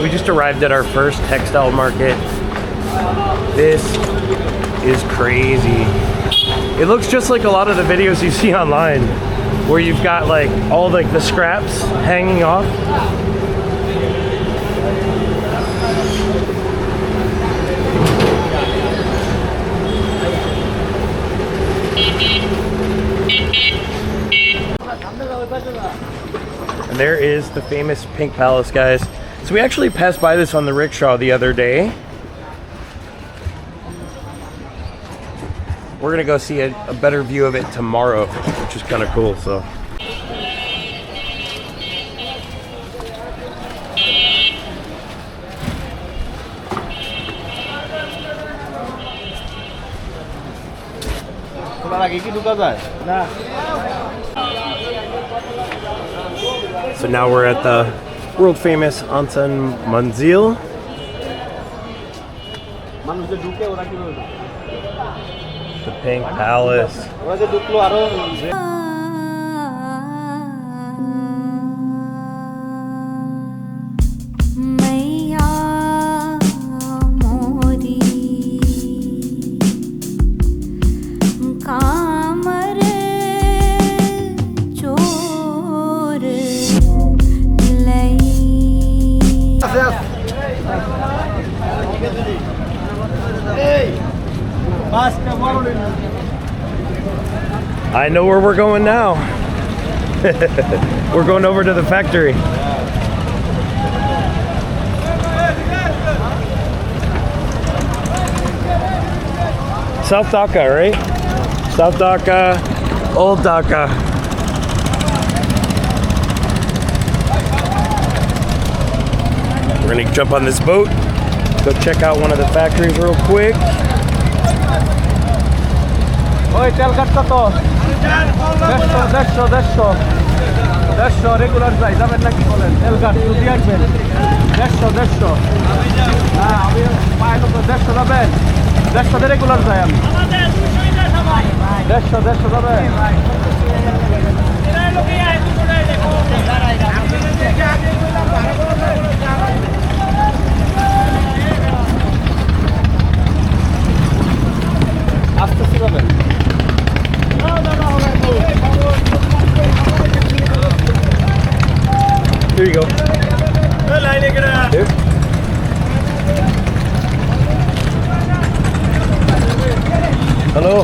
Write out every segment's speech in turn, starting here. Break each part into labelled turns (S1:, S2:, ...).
S1: We just arrived at our first textile market. This is crazy. It looks just like a lot of the videos you see online, where you've got like all like the scraps hanging off. And there is the famous Pink Palace, guys. So we actually passed by this on the rickshaw the other day. We're gonna go see a better view of it tomorrow, which is kind of cool, so. So now we're at the world famous Ahsan Manzil. The Pink Palace. I know where we're going now. We're going over to the factory. South Dhaka, right? South Dhaka, Old Dhaka. We're gonna jump on this boat, go check out one of the factories real quick.
S2: Oi, তেল কাটতো তো 150 regular যাই যাবেন নাকি বলেন তেল কাট যদি আসবেন 150 না আমি পাইলো তো 150 যাবেন 150 রেগুলার যাই আমি 150 যাবেন আস্তে যাবেন
S1: Here you go. Here. Hello.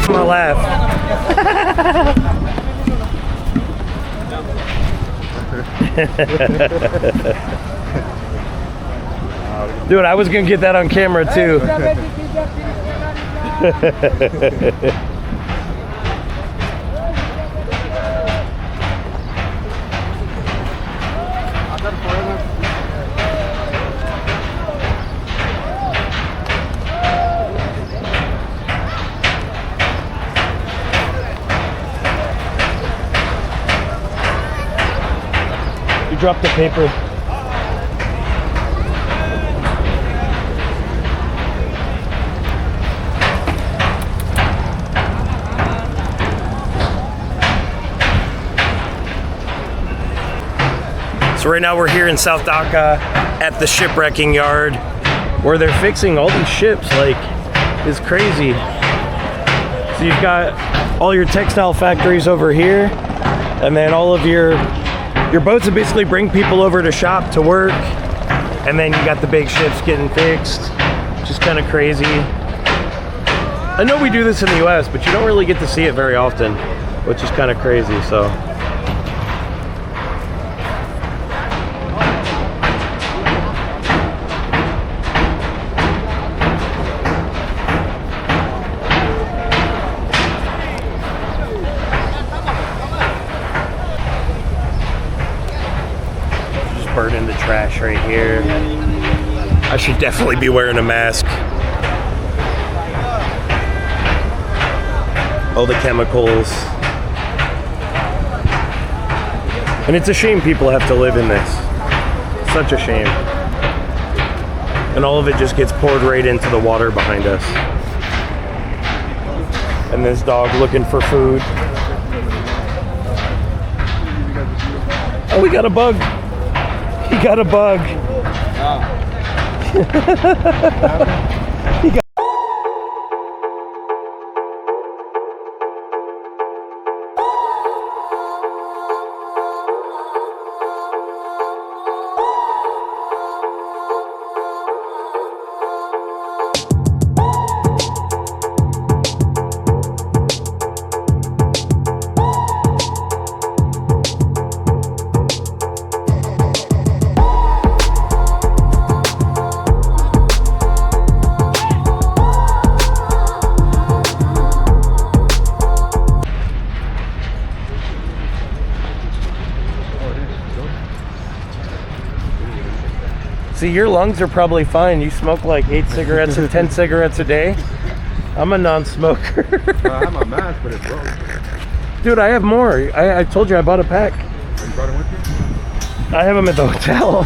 S1: my laugh. Dude, I was gonna get that on camera too. You dropped the paper. So right now we're here in South Dhaka at the shipwrecking yard where they're fixing all these ships. Like, it's crazy. So you've got all your textile factories over here, and then all of your boats that basically bring people over to shop to work, and then you got the big ships getting fixed, which is kind of crazy. I know we do this in the US, but you don't really get to see it very often, which is kind of crazy. So burning the trash right here. I should definitely be wearing a mask. All the chemicals. And it's a shame people have to live in this. Such a shame. And all of it just gets poured right into the water behind us. And this dog looking for food. Oh, we got a bug. He got a bug. He got See, your lungs are probably fine. You smoke like 8 cigarettes and 10 cigarettes a day. I'm a non-smoker.
S3: I'm a mask, but it's broke.
S1: Dude, I have more. I told you I bought a pack.
S3: You brought it with you?
S1: I have them at the hotel.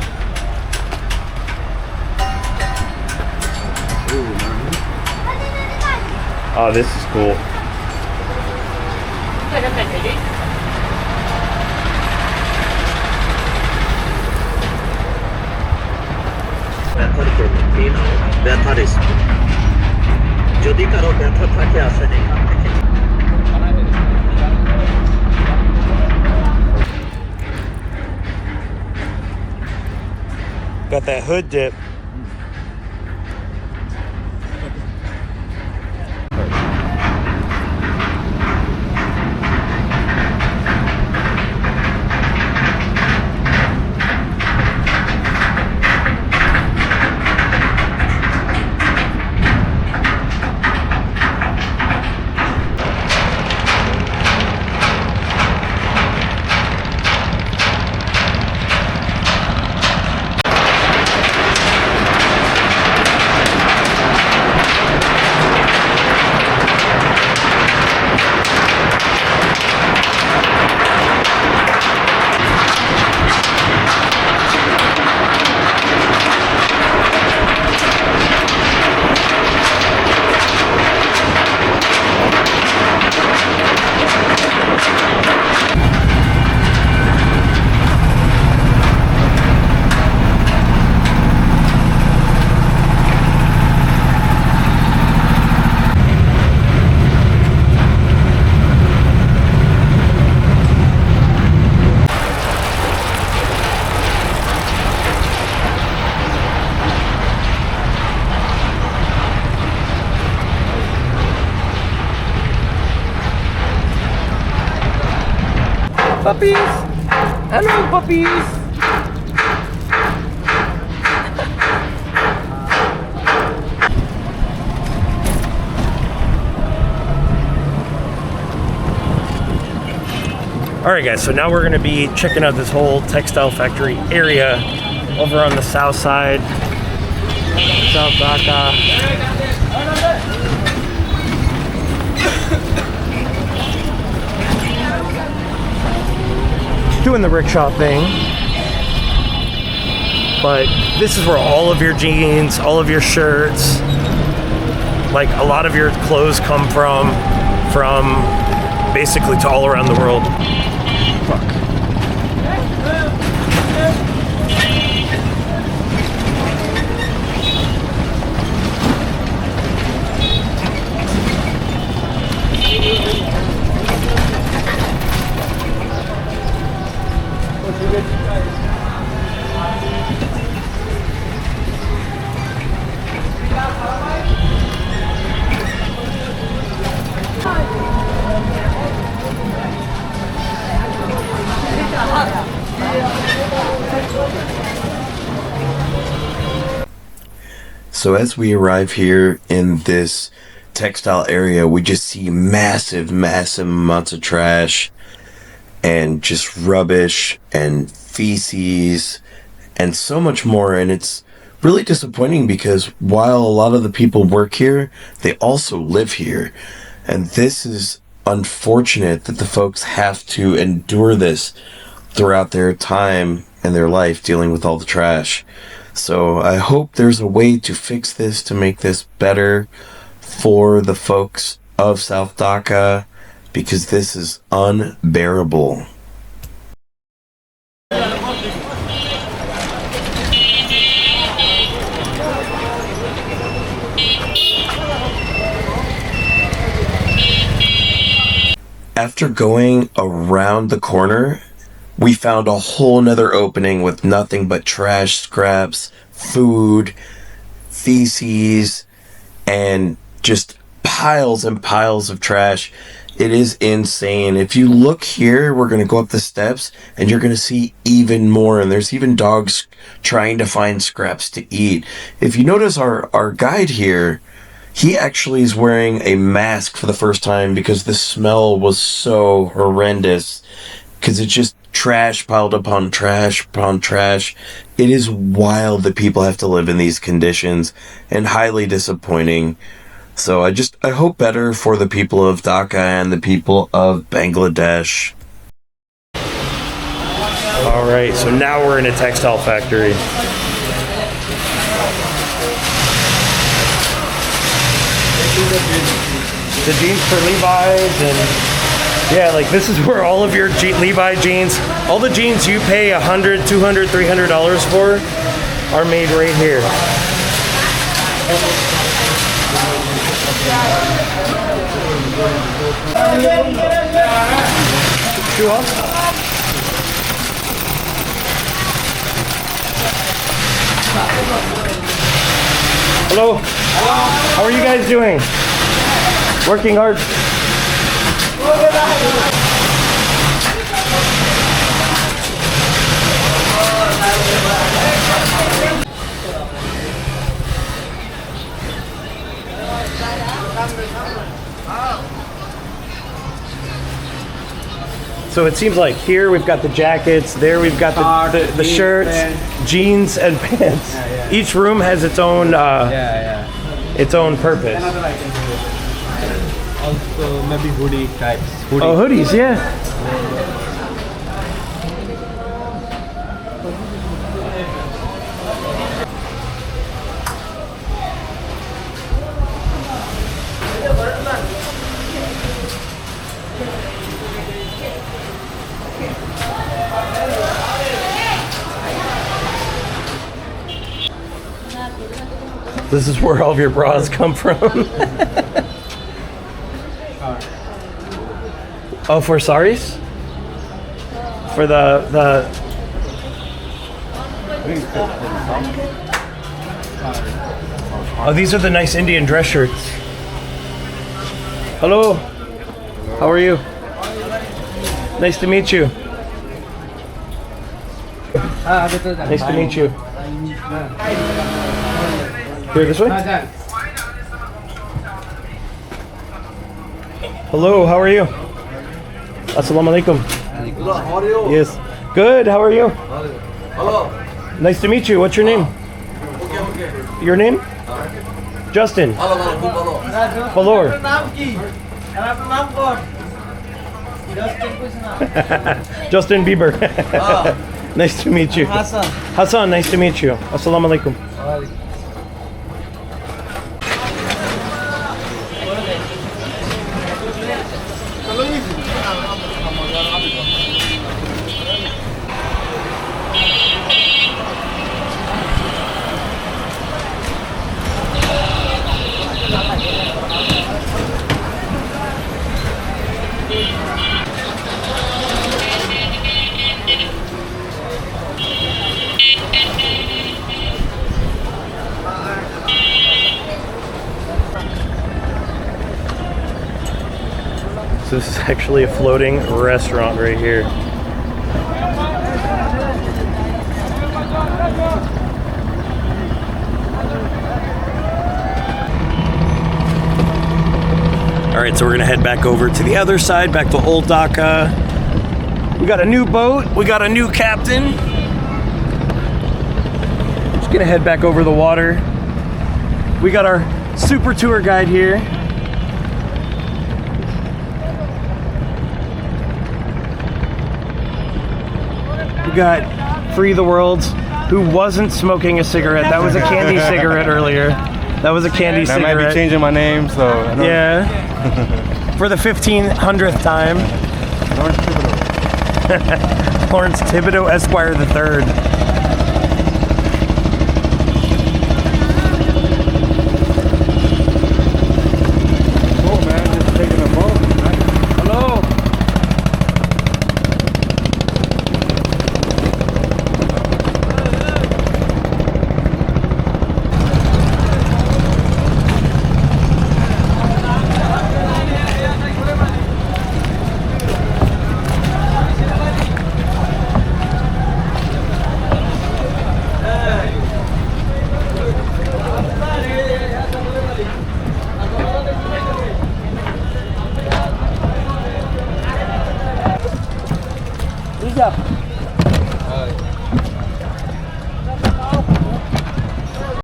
S3: Ooh, man.
S1: Oh, this is cool.
S4: যদি কারো ব্যথা থাকে আসেন এখান থেকে।
S1: Got that hood dip. Puppies! Hello, puppies! Alright guys, so now we're going to be checking out this whole textile factory area over on the south side. South Dhaka. Doing the rickshaw thing. But this is where all of your jeans, all of your shirts, like a lot of your clothes come from basically to all around the world. Fuck.
S5: So as we arrive here in this textile area, we just see massive amounts of trash and just rubbish and feces and so much more. And it's really disappointing because while a lot of the people work here, they also live here. And this is unfortunate that the folks have to endure this throughout their time and their life dealing with all the trash. So I hope there's a way to fix this, to make this better for the folks of South Dhaka, because this is unbearable. After going around the corner, we found a whole nother opening with nothing but trash, scraps, food, feces, and just piles and piles of trash. It is insane. If you look here, we're going to go up the steps and you're going to see even more. And there's even dogs trying to find scraps to eat. If you notice our guide here, he actually is wearing a mask for the first time because the smell was so horrendous. Because it's just trash piled upon trash upon trash. It is wild that people have to live in these conditions and highly disappointing. So I hope better for the people of Dhaka and the people of Bangladesh.
S1: Alright, so now we're in a textile factory. The jeans for Levi's and yeah, like this is where all of your Levi jeans, all the jeans you pay $100, $200, $300 for are made right here. Shoe off? Hello. How are you guys doing? Working hard. So it seems like here we've got the jackets, there we've got the shirts, jeans and pants. Each room has its own its own purpose.
S2: Also maybe hoodie types.
S1: Oh, hoodies, yeah. This is where all of your bras come from. Oh, for saris? For the oh, these are the nice Indian dress shirts. Hello. How are you? Nice to meet you. Nice to meet you. Here, this way? Hello, how are you? Assalamu alaikum.
S2: How are you?
S1: Yes. Good, how are you?
S2: Hello.
S1: Nice to meet you. What's your name? Your name? Justin. Valor. Justin Bieber. Nice to meet you. Hassan, nice to meet you. Assalamu alaikum. So this is actually a floating restaurant right here. All right, so we're gonna head back over to the other side, back to Old Dhaka. We got a new boat, we got a new captain. Just gonna head back over the water. We got our super tour guide here. We got Free the World, who wasn't smoking a cigarette. That was a candy cigarette earlier. That was a candy
S3: I
S1: cigarette.
S3: might be changing my name, so I don't
S1: Yeah. For the 1500th time. Lawrence Thibodeau Esquire III.
S3: Oh man, just taking a boat.
S1: Hello.